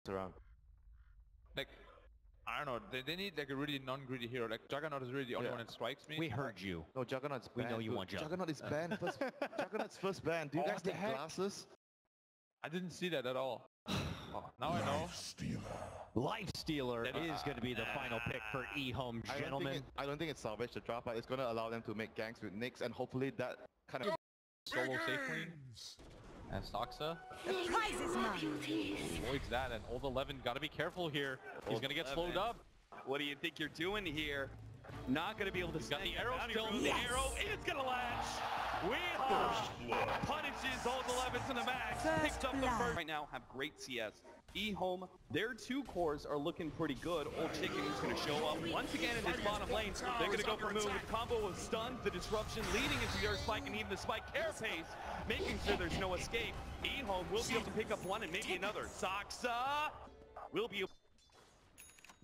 around. Like, I don't know, they need like a really non-greedy hero. Like Juggernaut is really the only one that strikes me. We heard you. No, Juggernaut's banned. We know you want Juggernaut. Juggernaut is banned. Juggernaut's first ban. Do you guys take glasses? I didn't see that at all. Oh, now I know. Life Stealer is going to be the final pick for EHOME, gentlemen. I don't think it's salvage the draft, but it's going to allow them to make ganks with Nyx, and hopefully that kind of solo safely. And Soxa The prize is mine. avoids that, and Old 11 got to be careful here. He's going to get slowed up. What do you think you're doing here? Not going to be able to got the arrow still. The arrow is going to latch. EHOME punishes Old 11 to the max. Picks up the first. Right now have great CS. EHOME, their two cores are looking pretty good. Old Chicken is going to show up once again in this bottom lane. They're going to go for a move with combo of stun, the disruption leading into the earth spike, and even the spike carapace, making sure there's no escape. EHOME will be able to pick up one and maybe another. Soxa will be able.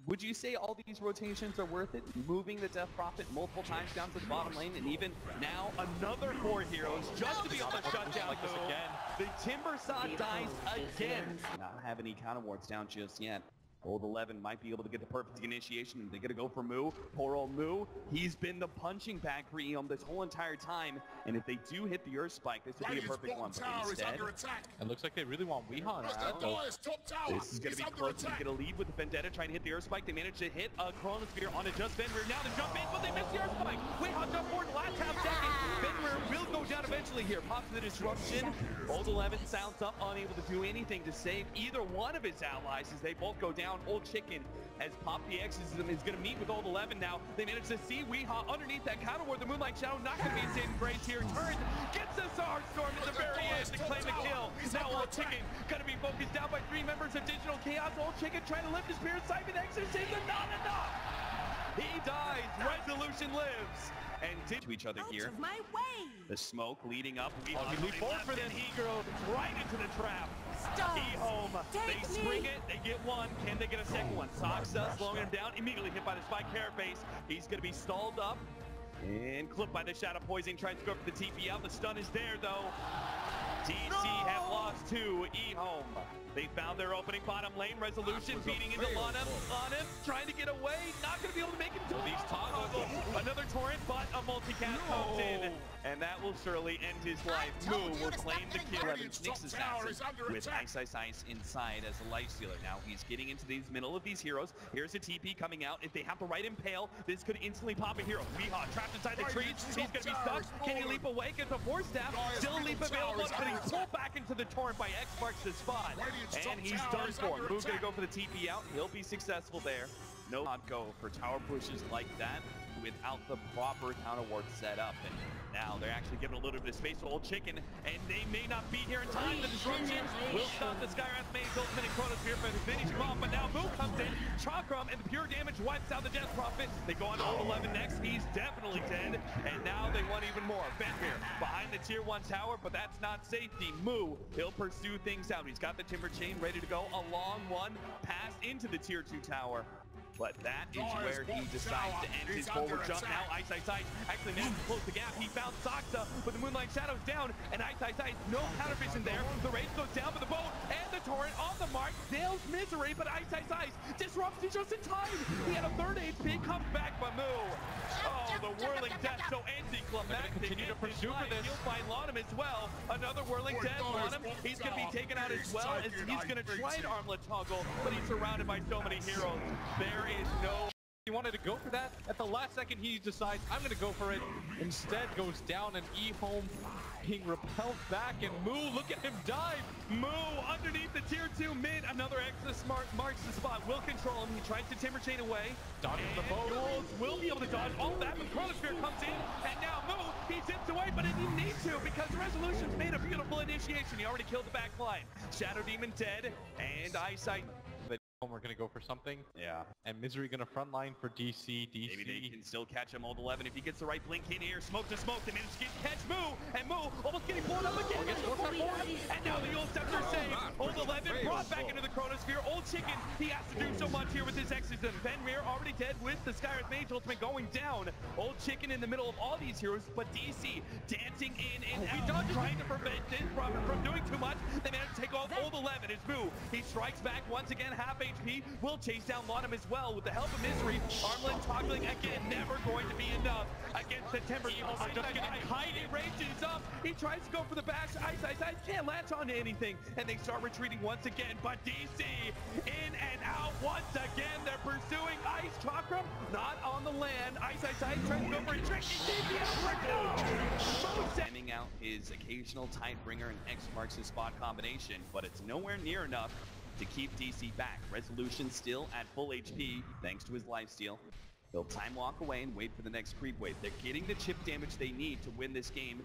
Would you say all these rotations are worth it? Moving the Death Prophet multiple times down to the bottom lane, and even now another 4 heroes just to be able to shut down this again. The Timber Saw dies again. Not have any counter wards down just yet. Old 11 might be able to get the perfect initiation. They're going to go for Moo. Poor old Moo. He's been the punching bag for EHOME this whole entire time. And if they do hit the Earth Spike, this would be a perfect one. But instead, it looks like they really want Weehan now. This is going to be close. He's going to lead with the Vendetta trying to hit the Earth Spike. They managed to hit a Chronosphere on a just Fenrir. Now they jump in, but they missed the Earth Spike. Weehan jumped forward the last half second. Fenrir will go down eventually here. Pops the disruption. Old 11 sounds up, unable to do anything to save either one of his allies as they both go down. Old Chicken has popped the exorcism, is going to meet with Old 11 now. They managed to see Weehaw underneath that counter ward. The Moonlight Shadow not going to be a saving grace here. Turns, gets the Star Storm at the very end to claim the kill. Now Old Chicken going to be focused down by 3 members of Digital Chaos. Old Chicken trying to lift his Spirit Siphon exorcism, not enough. He dies. Resolution lives. And did to each other here. Out of my way. The smoke leading up. We leap forward for this. He goes right into the trap. EHOME, they spring it, they get one. Can they get a second one? Soxa slowing him down, immediately hit by the spike carapace. He's going to be stalled up and clipped by the Shadow Poison. Tries to go for the TP out. The stun is there though. DC have lost to EHOME. They found their opening bottom lane. Resolution beating into Lana. Lana trying to get away. Not going to be able to make him do these toggles. Another torrent, but a multicast comes in. And that will surely end his life. Moo will claim the kill. Nyx assassin with Ice inside as a life stealer. Now he's getting into these middle of these heroes. Here's a TP coming out. If they have the right impale, this could instantly pop a hero. Weehaw trapped inside the trees. He's going to be stuck. Can he leap away? Gets a force staff. Still a leap available, but he's pulled back into the torrent by X marks the spot. And he's done for. Moo's going to go for the TP out. He'll be successful there. No, not go for tower pushes like that without the proper counter ward set up. And now they're actually giving a little bit of space to Old Chicken, and they may not be here in time. The disruption will stop the Skywrath Maid's ultimate and Chronosphere for the finish bomb, but now Moo comes in, Chakram, and the pure damage wipes out the Death Prophet. They go on to Old 11 next. He's definitely dead, and now they want even more. Fenrir behind the tier 1 tower, but that's not safety. Moo, he'll pursue things out. He's got the Timber Chain ready to go. A long one pass into the tier 2 tower. But that is where he decides to end his forward jump. Now Ice actually managed to close the gap. He found Soxa, but the Moonlight Shadow's down, and Ice, no counter vision there. The Rage goes down, but the boat and the torrent on the mark. Dale's misery, but Ice disrupts him just in time. He had a 3rd HP, comes back by Moo. Oh, the whirling death, so anticlimactic. Continue to pursue for this. He'll find Lonham as well. Another whirling death. Lonham, he's going to be taken out as well, as he's going to try an armlet toggle, but he's surrounded by so many heroes. There is no... He wanted to go for that. At the last second, he decides, I'm going to go for it. Instead, goes down, and EHOME being repelled back, and Moo, look at him dive. Moo underneath the tier 2 mid. Another Exodus marks the spot. Will control him. He tries to Timber Chain away. Dodges the boat. Ghouls will be able to dodge all that, but Chronosphere comes in, and now Moo, he zips away, but he didn't need to because Resolution's made a beautiful initiation. He already killed the back line. Shadow Demon dead, and Eyesight We're gonna go for something. Yeah. And Misery gonna frontline for DC. Maybe they can still catch him. Old 11 if he gets the right blink in here. Smoke to smoke. They manage to catch Moo. And Moo almost getting blown up again. And now the Yule Scepter saved. Old 11 brought back into the Chronosphere. Old Chicken, he has to do so much here with his Exorcism. Ben Rear already dead with the Skyreth Mage Ultimate going down. Old Chicken in the middle of all these heroes, but DC dancing in and out, trying to prevent this from doing too much. They managed to take off Old 11 as Moo. He strikes back once again, half HP. Will chase down Lonham as well with the help of Misery. Armland toggling again, never going to be enough against the Timber. Just getting kite, it ranges up. He tries to go for the backs. Ice, can't latch onto anything. And they start retreating once again, but DC in and out once again. They're pursuing Ice Chakram, not on the land. Ice, trying to go for a trick. Sending out his occasional Tidebringer and X marks his spot combination, but it's nowhere near enough to keep DC back. Resolution still at full HP thanks to his lifesteal. He'll time walk away and wait for the next creep wave. They're getting the chip damage they need to win this game.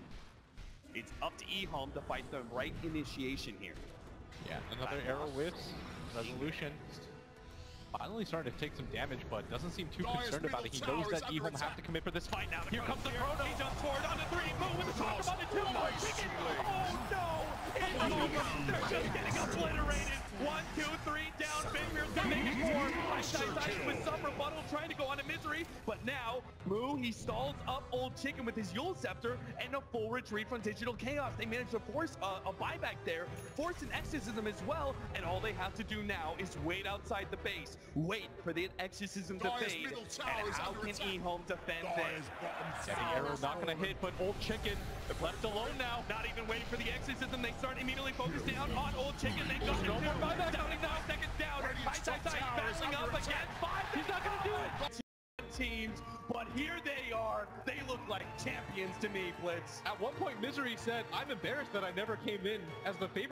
It's up to EHOME to fight the right initiation here. Yeah, another arrow whiffs. Resolution finally starting to take some damage, but doesn't seem too concerned about it. He knows that EHOME have to commit for this fight now. Here comes the Chrono. He jumps forward on the 3, move with the Chakram on the 2. Oh no! They're just getting obliterated. 1, 2, 3 down. Fingers to make it 4. Ice with some rebuttal trying to go on to Misery, but now Moo, he stalls up Old Chicken with his Yule Scepter and a full retreat from Digital Chaos. They managed to force a buyback there, force an Exorcism as well, and all they have to do now is wait outside the base, wait for the Exorcism to fade, and how can EHOME defend this? The arrow not gonna hit, but Old Chicken left alone now. Not even waiting for the Exorcism, they start immediately focused down on Old Chicken. They got no more buyback. 9 seconds down. Ice battling up against 5. He's not gonna do it. Teams, but here they are. They look like champions to me, Blitz. At one point, Misery said, "I'm embarrassed that I never came in as the favorite."